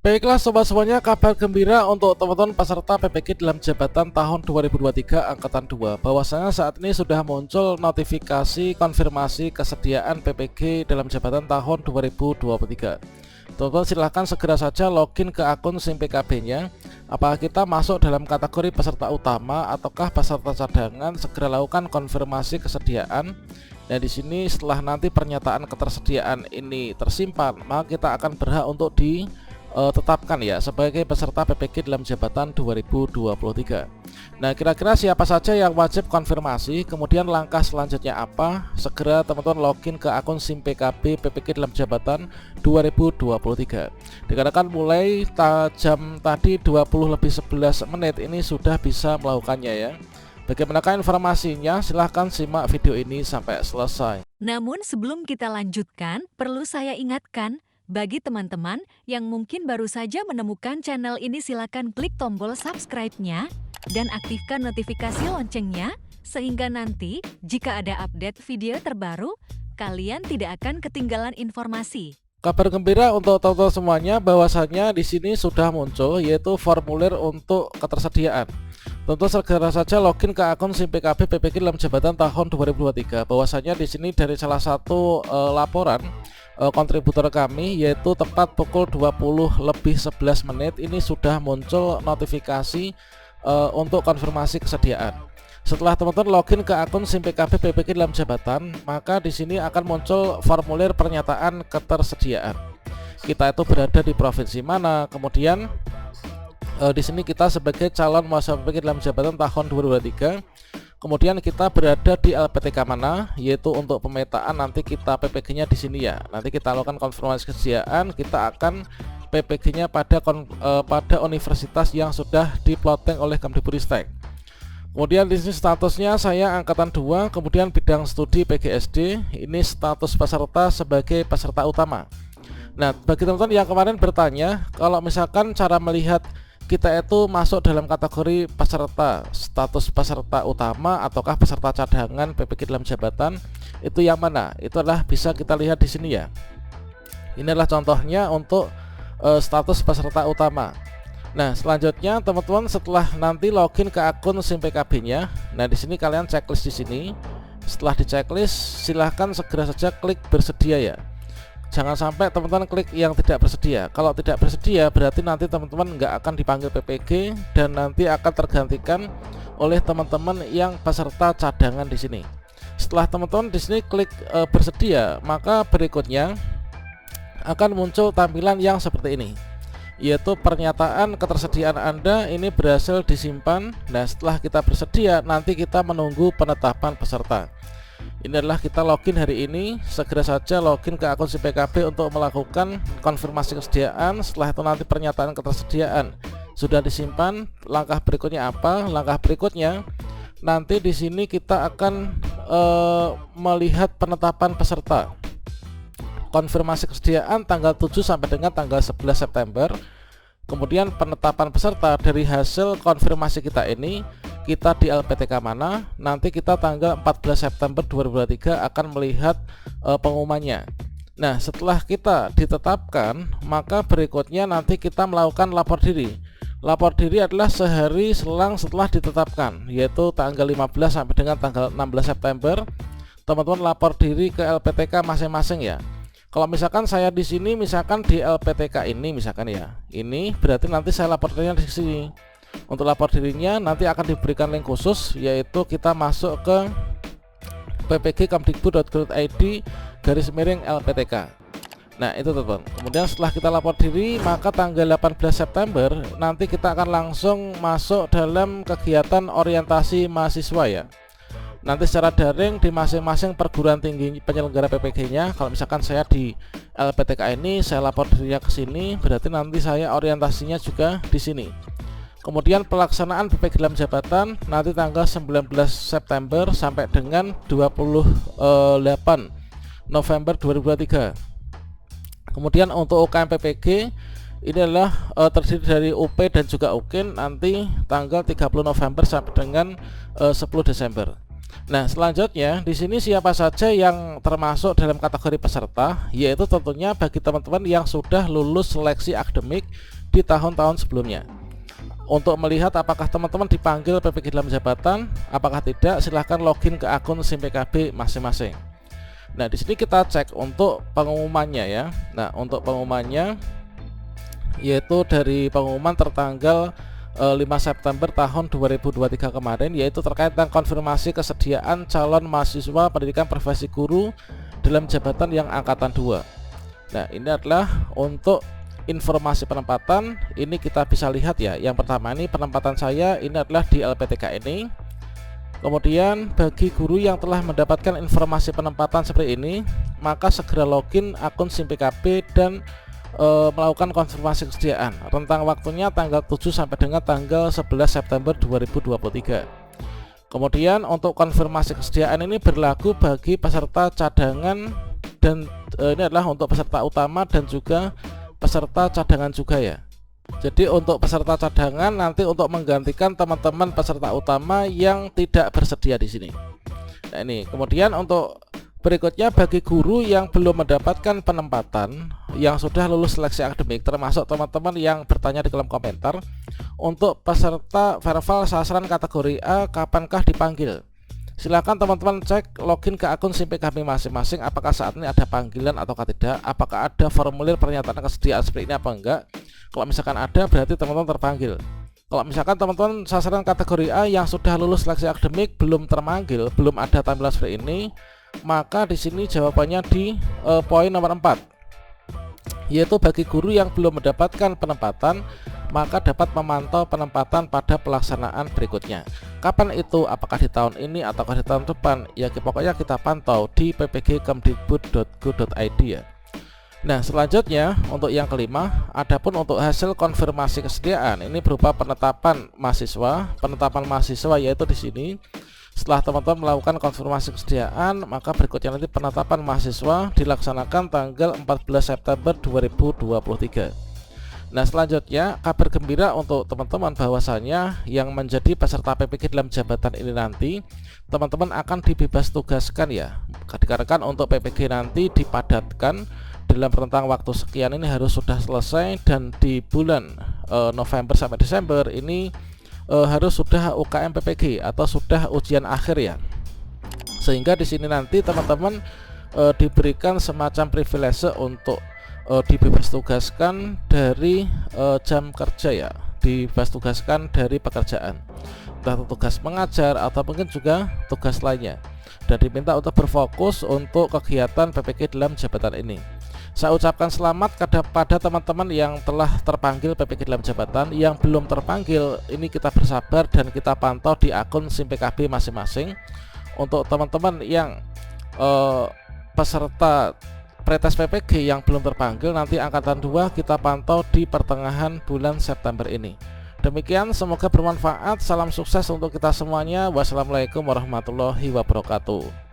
Baiklah sobat semuanya, kabar gembira untuk teman-teman peserta PPG dalam jabatan tahun 2023 angkatan 2. Bahwasanya saat ini sudah muncul notifikasi konfirmasi kesediaan PPG dalam jabatan tahun 2023. Teman-teman silahkan segera saja login ke akun SIM PKB-nya. Apakah kita masuk dalam kategori peserta utama ataukah peserta cadangan, segera lakukan konfirmasi kesediaan. Nah, di sini setelah nanti pernyataan ketersediaan ini tersimpan, maka kita akan berhak untuk tetapkan ya sebagai peserta PPG dalam jabatan 2023. Nah, kira-kira siapa saja yang wajib konfirmasi, kemudian langkah selanjutnya apa? Segera teman-teman login ke akun SIM PKB PPG dalam jabatan 2023. Dikarenakan mulai jam tadi 20:11 ini sudah bisa melakukannya ya. Bagaimanakah informasinya? Silahkan simak video ini sampai selesai. Namun sebelum kita lanjutkan, perlu saya ingatkan, bagi teman-teman yang mungkin baru saja menemukan channel ini, silakan klik tombol subscribe-nya dan aktifkan notifikasi loncengnya, sehingga nanti jika ada update video terbaru, kalian tidak akan ketinggalan informasi. Kabar gembira untuk teman-teman semuanya bahwasannya di sini sudah muncul yaitu formulir untuk ketersediaan. Tentu segera saja login ke akun SIM PKB PPG dalam jabatan tahun 2023. Bahwasanya di sini dari salah satu laporan kontributor kami yaitu tepat pukul 20:11 ini sudah muncul notifikasi untuk konfirmasi kesediaan. Setelah teman-teman login ke akun SIM PKB PPG dalam jabatan, maka di sini akan muncul formulir pernyataan ketersediaan. Kita itu berada di provinsi mana, kemudian di sini kita sebagai calon mahasiswa PPG dalam jabatan tahun 2023. Kemudian kita berada di LPTK mana, yaitu untuk pemetaan nanti kita PPG-nya di sini ya. Nanti kita lakukan konfirmasi kesediaan, kita akan PPG-nya pada universitas yang sudah diplotting oleh Kemdikbudristek. Kemudian di sini statusnya saya angkatan 2, kemudian bidang studi PGSD, ini status peserta sebagai peserta utama. Nah, bagi teman-teman yang kemarin bertanya, kalau misalkan cara melihat kita itu masuk dalam kategori peserta status peserta utama ataukah peserta cadangan PPG dalam jabatan, itu yang mana? Itu adalah bisa kita lihat di sini ya. Ini adalah contohnya untuk status peserta utama. Nah, selanjutnya teman-teman setelah nanti login ke akun SIM PKB-nya, nah di sini kalian checklist di sini. Setelah di checklist, silahkan segera saja klik bersedia ya. Jangan sampai teman-teman klik yang tidak bersedia. Kalau tidak bersedia berarti nanti teman-teman nggak akan dipanggil PPG dan nanti akan tergantikan oleh teman-teman yang peserta cadangan di sini. Setelah teman-teman di sini klik bersedia, maka berikutnya akan muncul tampilan yang seperti ini, yaitu pernyataan ketersediaan Anda ini berhasil disimpan. Nah, setelah kita bersedia, nanti kita menunggu penetapan peserta. Ini adalah kita login hari ini. Segera saja login ke akun SIM PKB untuk melakukan konfirmasi kesediaan. Setelah itu nanti pernyataan ketersediaan sudah disimpan. Langkah berikutnya apa? Langkah berikutnya nanti di sini kita akan melihat penetapan peserta. Konfirmasi kesediaan tanggal 7 sampai dengan tanggal 11 September. Kemudian penetapan peserta dari hasil konfirmasi kita ini, kita di LPTK mana, nanti kita tanggal 14 September 2023 akan melihat pengumumannya. Nah, setelah kita ditetapkan, maka berikutnya nanti kita melakukan lapor diri. Lapor diri adalah sehari selang setelah ditetapkan, yaitu tanggal 15 sampai dengan tanggal 16 September. Teman-teman lapor diri ke LPTK masing-masing ya. Kalau misalkan saya di sini, misalkan di LPTK ini, misalkan ya, ini berarti nanti saya lapor dirinya di sini. Untuk lapor dirinya nanti akan diberikan link khusus, yaitu kita masuk ke ppg.kemdikbud.go.id/LPTK. Nah, itu teman-teman. Kemudian setelah kita lapor diri, maka tanggal 18 September nanti kita akan langsung masuk dalam kegiatan orientasi mahasiswa ya. Nanti secara daring di masing-masing perguruan tinggi penyelenggara PPG-nya. Kalau misalkan saya di LPTK ini, saya lapor dirinya ke sini, berarti nanti saya orientasinya juga di sini. Kemudian pelaksanaan PPG dalam jabatan nanti tanggal 19 September sampai dengan 28 November 2023. Kemudian untuk UKM PPG ini adalah terdiri dari UP dan juga UKIN nanti tanggal 30 November sampai dengan 10 Desember. Nah, selanjutnya di sini siapa saja yang termasuk dalam kategori peserta, yaitu tentunya bagi teman-teman yang sudah lulus seleksi akademik di tahun-tahun sebelumnya. Untuk melihat apakah teman-teman dipanggil PPG dalam jabatan, apakah tidak, silahkan login ke akun SIM PKB masing-masing. Nah, di sini kita cek untuk pengumumannya ya. Nah, untuk pengumumannya yaitu dari pengumuman tertanggal 5 September tahun 2023 kemarin, yaitu terkait dengan konfirmasi kesediaan calon mahasiswa pendidikan profesi guru dalam jabatan yang angkatan 2. Nah, ini adalah untuk informasi penempatan. Ini kita bisa lihat ya. Yang pertama ini penempatan saya ini adalah di LPTK ini. Kemudian bagi guru yang telah mendapatkan informasi penempatan seperti ini, maka segera login akun SIM PKB dan melakukan konfirmasi kesediaan. Rentang waktunya tanggal 7 sampai dengan tanggal 11 September 2023. Kemudian untuk konfirmasi kesediaan ini berlaku bagi peserta cadangan dan ini adalah untuk peserta utama dan juga peserta cadangan juga ya. Jadi untuk peserta cadangan nanti untuk menggantikan teman-teman peserta utama yang tidak bersedia di sini. Nah, ini kemudian untuk berikutnya bagi guru yang belum mendapatkan penempatan yang sudah lulus seleksi akademik, termasuk teman-teman yang bertanya di kolom komentar, untuk peserta verbal sasaran kategori A kapankah dipanggil. Silakan teman-teman cek login ke akun SIM PKB masing-masing apakah saat ini ada panggilan atau tidak, apakah ada formulir pernyataan kesediaan seperti ini apa enggak. Kalau misalkan ada berarti teman-teman terpanggil. Kalau misalkan teman-teman sasaran kategori A yang sudah lulus seleksi akademik belum terpanggil, belum ada tampilan seperti ini, maka di sini jawabannya di poin nomor 4, yaitu bagi guru yang belum mendapatkan penempatan maka dapat memantau penempatan pada pelaksanaan berikutnya. Kapan itu? Apakah di tahun ini ataukah di tahun depan? Ya pokoknya kita pantau di ppg.kemdikbud.go.id ya. Nah, selanjutnya untuk yang kelima, adapun untuk hasil konfirmasi kesediaan ini berupa penetapan mahasiswa. Penetapan mahasiswa yaitu di sini setelah teman-teman melakukan konfirmasi kesediaan, maka berikutnya nanti penetapan mahasiswa dilaksanakan tanggal 14 September 2023. Nah, selanjutnya kabar gembira untuk teman-teman bahwasanya yang menjadi peserta PPG dalam jabatan ini nanti teman-teman akan dibebas tugaskan ya. Dikarenakan untuk PPG nanti dipadatkan dalam rentang waktu sekian ini harus sudah selesai, dan di bulan November sampai Desember ini harus sudah UKM PPG atau sudah ujian akhir ya. Sehingga di sini nanti teman-teman diberikan semacam privilege untuk dibebas tugaskan dari jam kerja ya, dibebas tugaskan dari pekerjaan, entah tugas mengajar atau mungkin juga tugas lainnya, dan diminta untuk berfokus untuk kegiatan PPG dalam jabatan ini. Saya ucapkan selamat pada teman-teman yang telah terpanggil PPG dalam jabatan. Yang belum terpanggil ini kita bersabar dan kita pantau di akun SIM PKB masing-masing. Untuk teman-teman yang peserta pretest PPG yang belum terpanggil, nanti angkatan 2 kita pantau di pertengahan bulan September ini. Demikian, semoga bermanfaat. Salam sukses untuk kita semuanya. Wassalamualaikum warahmatullahi wabarakatuh.